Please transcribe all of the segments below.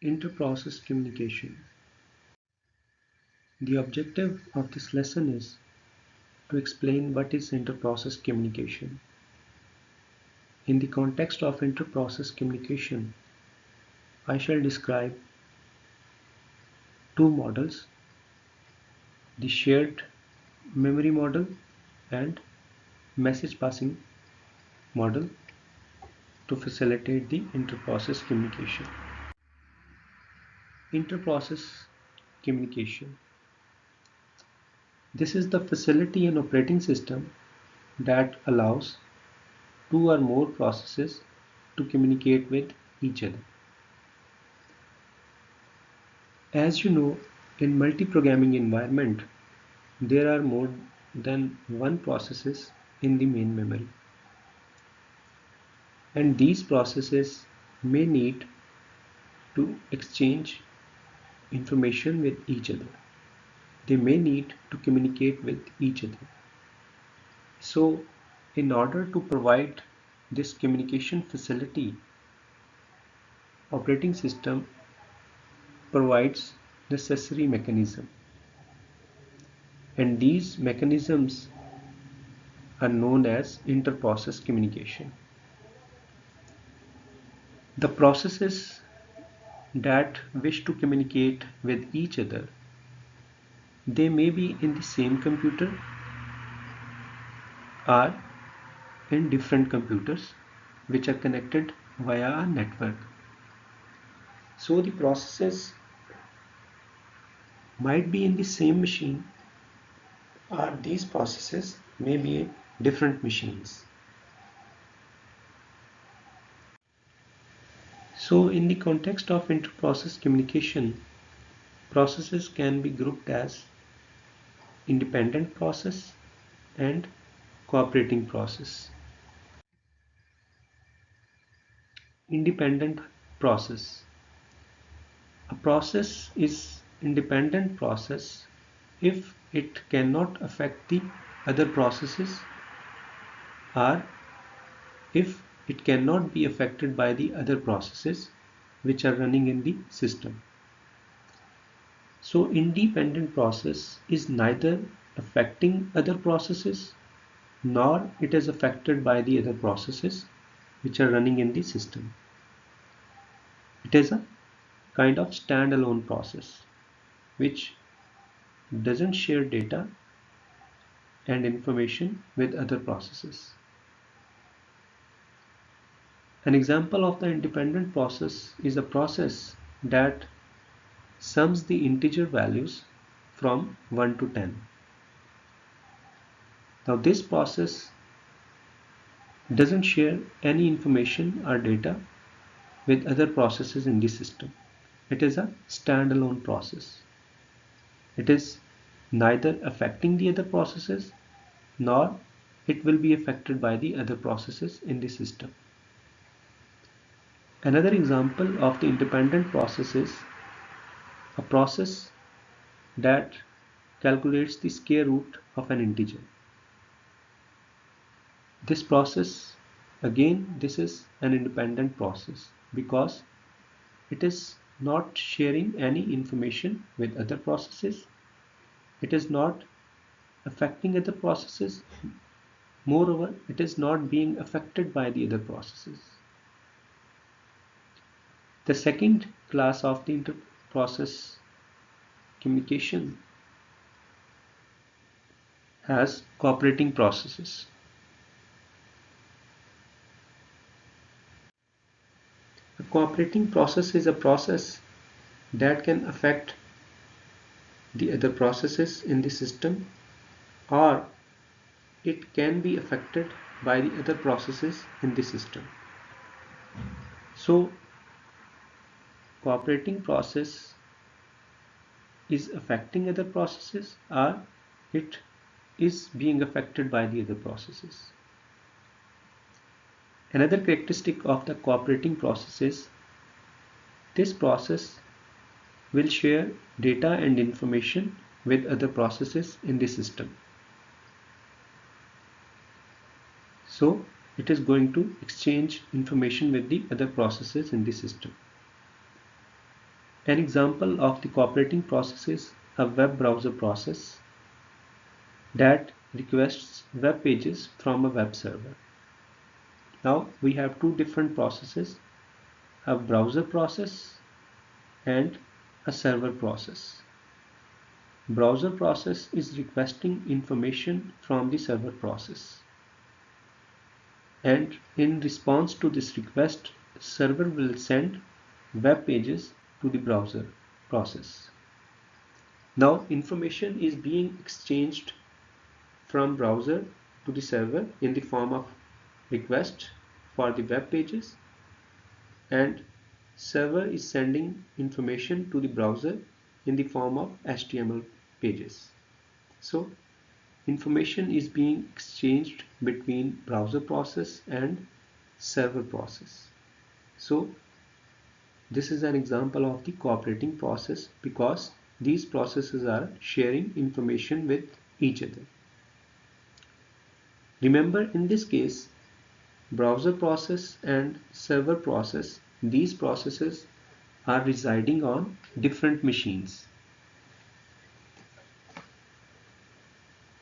Inter-process communication. The objective of this lesson is to explain what is inter-process communication. In the context of inter-process communication, I shall describe two models, the shared memory model and message passing model, to facilitate the inter-process communication. Inter-process communication. This is the facility and operating system that allows two or more processes to communicate with each other. As you know, in multi-programming environment, there are more than one processes in the main memory. And these processes may need to exchange information with each other. They may need to communicate with each other. So, in order to provide this communication facility, operating system provides necessary mechanism, and these mechanisms are known as inter-process communication. The processes that wish to communicate with each other, they may be in the same computer or in different computers which are connected via a network. So the processes might be in the same machine, or these processes may be in different machines. So in the context of inter-process communication, processes can be grouped as independent process and cooperating process. Independent process. A process is independent process if it cannot affect the other processes, or if it cannot be affected by the other processes which are running in the system. So independent process is neither affecting other processes nor it is affected by the other processes which are running in the system. It is a kind of standalone process which doesn't share data and information with other processes. An example of the independent process is a process that sums the integer values from 1 to 10. Now this process doesn't share any information or data with other processes in the system. It is a standalone process. It is neither affecting the other processes nor it will be affected by the other processes in the system. Another example of the independent process is a process that calculates the square root of an integer. This process, again, this is an independent process because it is not sharing any information with other processes. It is not affecting other processes. Moreover, it is not being affected by the other processes. The second class of the inter-process communication has cooperating processes. A cooperating process is a process that can affect the other processes in the system, or it can be affected by the other processes in the system. So, cooperating process is affecting other processes, or it is being affected by the other processes. Another characteristic of the cooperating process is this process will share data and information with other processes in the system. So it is going to exchange information with the other processes in the system. An example of the cooperating process is a web browser process that requests web pages from a web server. Now we have two different processes, a browser process and a server process. Browser process is requesting information from the server process, and in response to this request, server will send web pages to the browser process. Now information is being exchanged from browser to the server in the form of request for the web pages, and server is sending information to the browser in the form of HTML pages. So information is being exchanged between browser process and server process. So this is an example of the cooperating process because these processes are sharing information with each other. Remember, in this case, browser process and server process, these processes are residing on different machines.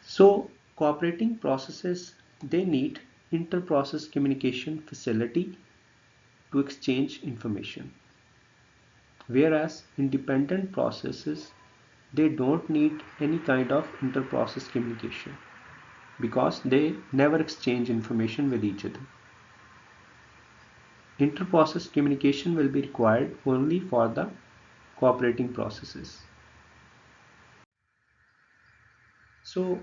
So cooperating processes, they need inter-process communication facility to exchange information, whereas independent processes, they don't need any kind of inter-process communication because they never exchange information with each other. Inter-process communication will be required only for the cooperating processes. So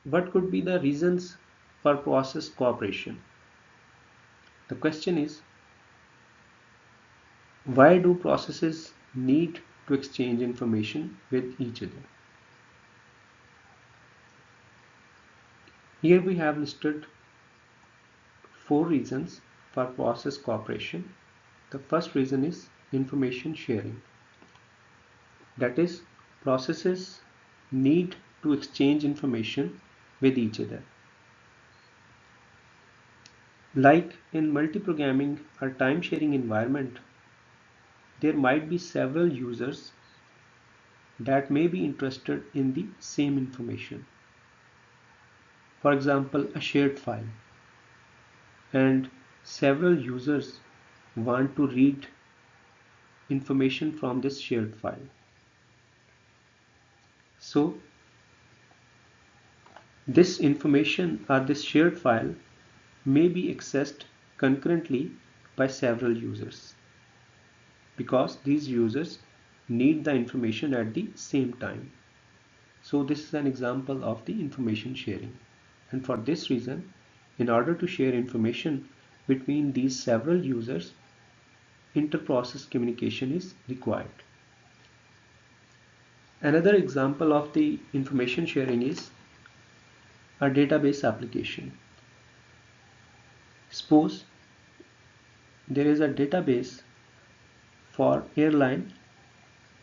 what could be the reasons for process cooperation? The question is, why do processes need to exchange information with each other? Here we have listed 4 reasons for process cooperation. The first reason is information sharing. That is, processes need to exchange information with each other. Like in multiprogramming or time-sharing environment, there might be several users that may be interested in the same information. For example, a shared file, and several users want to read information from this shared file. So this information or this shared file may be accessed concurrently by several users because these users need the information at the same time. So this is an example of the information sharing, and for this reason, in order to share information between these several users, inter-process communication is required. Another example of the information sharing is a database application. Suppose there is a database for airline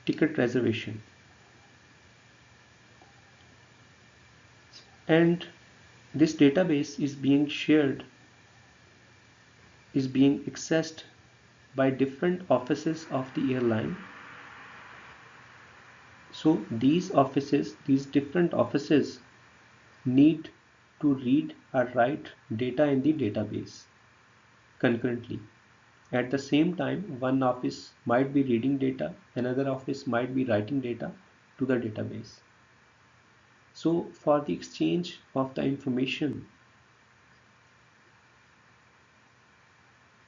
ticket reservation, and this database is being shared, is being accessed by different offices of the airline. So these offices, these different offices need to read or write data in the database concurrently. At the same time, one office might be reading data, another office might be writing data to the database. So for the exchange of the information,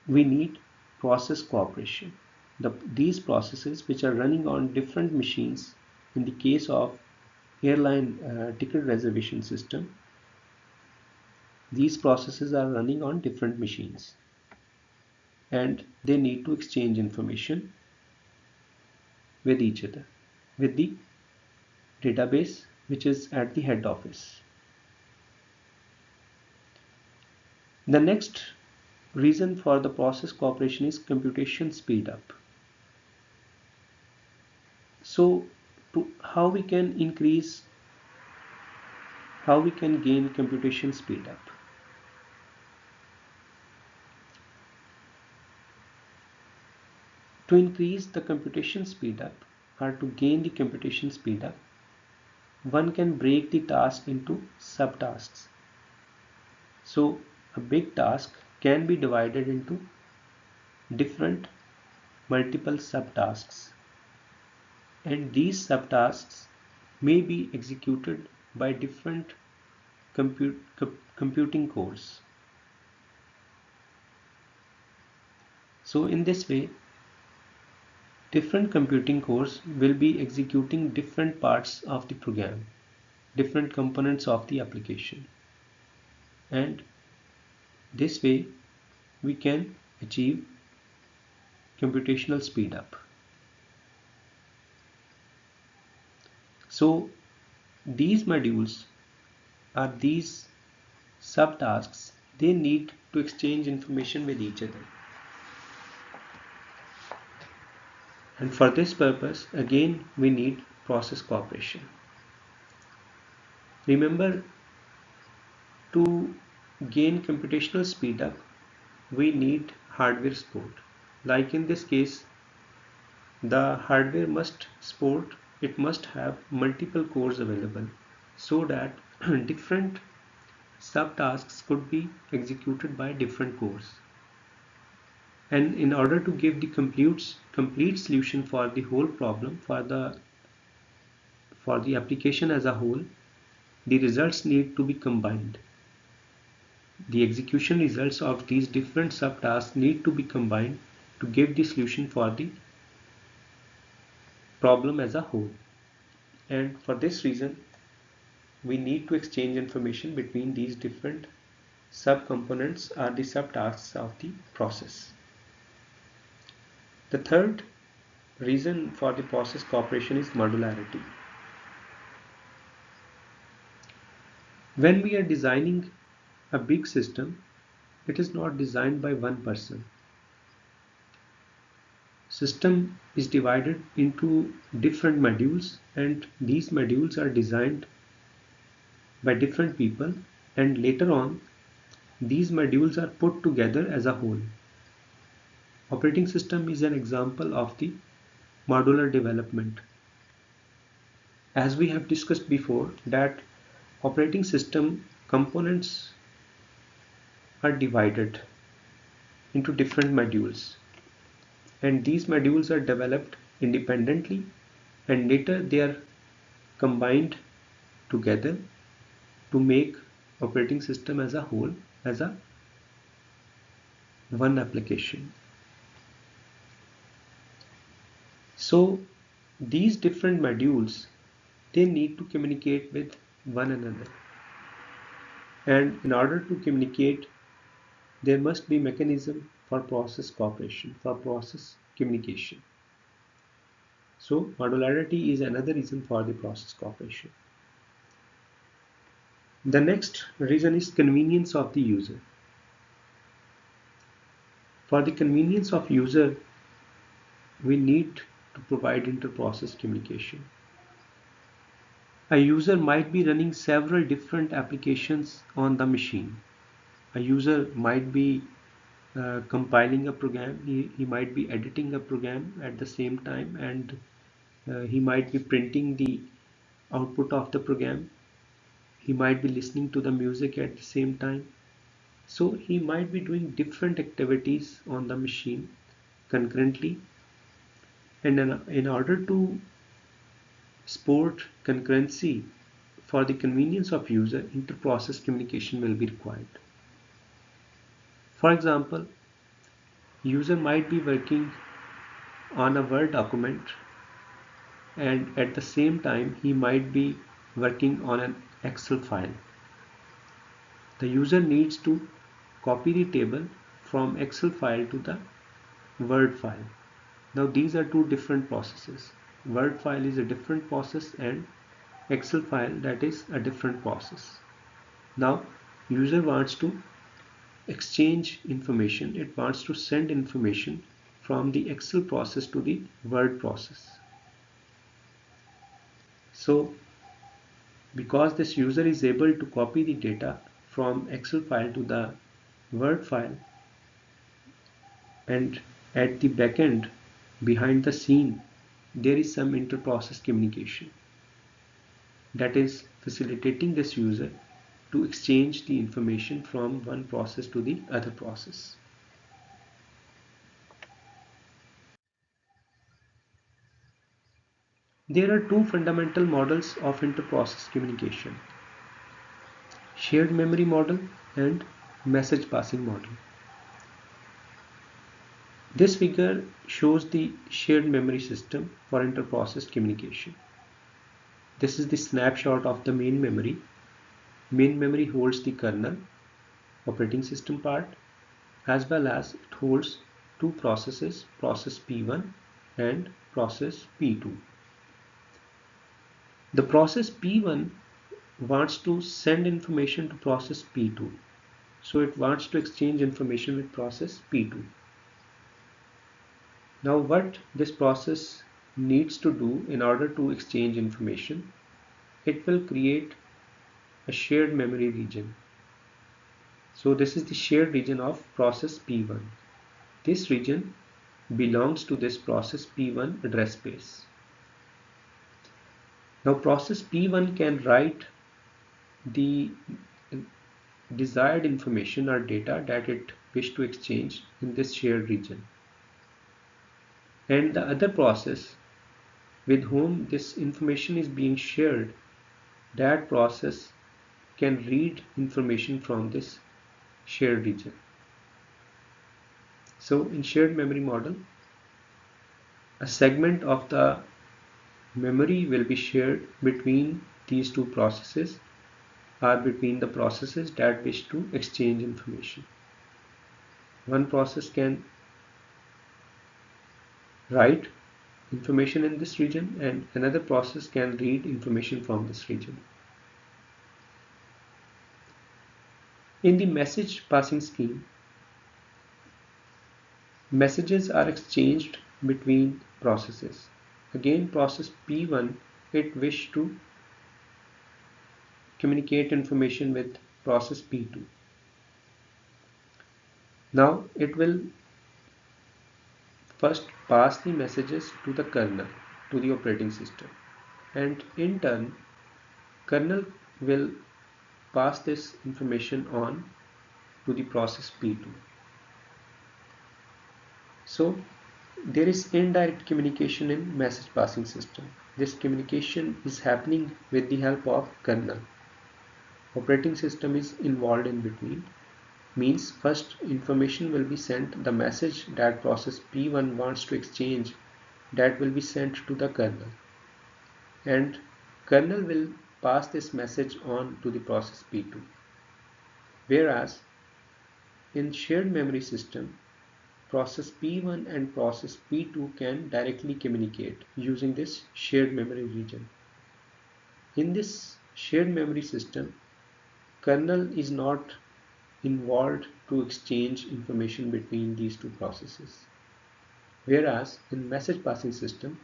we need process cooperation. These processes which are running on different machines, in the case of airline ticket reservation system, these processes are running on different machines and they need to exchange information with each other, with the database which is at the head office. The next reason for the process cooperation is computation speed up. So how we can increase, how we can gain computation speed up? To increase the computation speed up or to gain the computation speed up, one can break the task into subtasks. So a big task can be divided into different multiple subtasks, and these subtasks may be executed by different computing cores. So in this way, different computing cores will be executing different parts of the program, different components of the application, and this way we can achieve computational speed up. So these modules are these subtasks, they need to exchange information with each other. And for this purpose, again, we need process cooperation. Remember, to gain computational speed up, we need hardware support. Like in this case, the hardware must support, it must have multiple cores available so that different subtasks could be executed by different cores. And in order to give the complete solution for the whole problem, for the application as a whole, the results need to be combined. The execution results of these different subtasks need to be combined to give the solution for the problem as a whole. And for this reason, we need to exchange information between these different subcomponents or the subtasks of the process. The third reason for the process cooperation is modularity. When we are designing a big system, it is not designed by one person. System is divided into different modules, and these modules are designed by different people, and later on these modules are put together as a whole. Operating system is an example of the modular development. As we have discussed before, that operating system components are divided into different modules, and these modules are developed independently and later they are combined together to make operating system as a whole, as a one application. So these different modules, they need to communicate with one another, and in order to communicate, there must be mechanism for process cooperation, for process communication. So modularity is another reason for the process cooperation. The next reason is convenience of the user. For the convenience of user, we need to provide inter-process communication. A user might be running several different applications on the machine. A user might be compiling a program, he might be editing a program at the same time, and he might be printing the output of the program. He might be listening to the music at the same time. So he might be doing different activities on the machine concurrently, and in order to support concurrency, for the convenience of user, inter-process communication will be required. For example, user might be working on a Word document, and at the same time he might be working on an Excel file. The user needs to copy the table from Excel file to the Word file. Now these are two different processes. Word file is a different process and Excel file, that is a different process. Now user wants to exchange information, it wants to send information from the Excel process to the Word process. So because this user is able to copy the data from Excel file to the Word file, and at the back end behind the scene there is some inter-process communication that is facilitating this user to exchange the information from one process to the other process. There are two fundamental models of inter-process communication: shared memory model and message passing model. This figure shows the shared memory system for inter-process communication. This is the snapshot of the main memory. Main memory holds the kernel, operating system part, as well as it holds two processes, process P1 and process P2. The process P1 wants to send information to process P2. So it wants to exchange information with process P2. Now what this process needs to do in order to exchange information, it will create a shared memory region. So this is the shared region of process P1. This region belongs to this process P1 address space. Now process P1 can write the desired information or data that it wishes to exchange in this shared region. And the other process with whom this information is being shared, that process can read information from this shared region. So in shared memory model, a segment of the memory will be shared between these two processes or between the processes that wish to exchange information. One process can write information in this region and another process can read information from this region. In the message passing scheme, messages are exchanged between processes. Again, process P1, it wishes to communicate information with process P2. Now it will first pass the messages to the kernel, to the operating system, and in turn kernel will pass this information on to the process P2. So there is indirect communication in message passing system. This communication is happening with the help of kernel. Operating system is involved in between. Means first information will be sent, the message that process P1 wants to exchange, that will be sent to the kernel, and kernel will pass this message on to the process P2. Whereas in shared memory system, process P1 and process P2 can directly communicate using this shared memory region. In this shared memory system, kernel is not involved to exchange information between these two processes. Whereas in message passing system,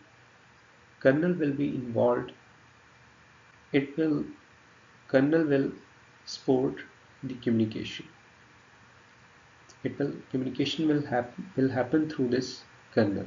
kernel will be involved. Kernel will support the communication. Communication will happen through this kernel.